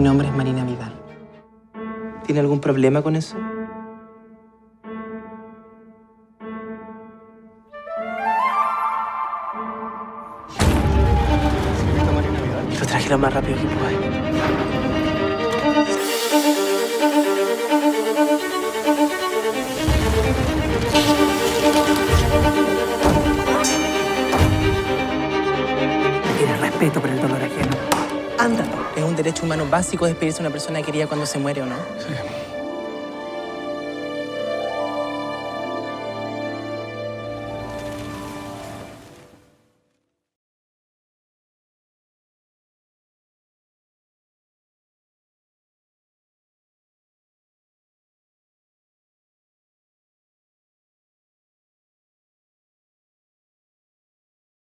nombre es Marina Vidal. ¿Tiene algún problema con eso? Lo traje lo más rápido que pude. Tienes respeto por el dolor ajeno. Ándate. Es un derecho humano básico despedirse de una persona querida cuando se muere o no. Sí.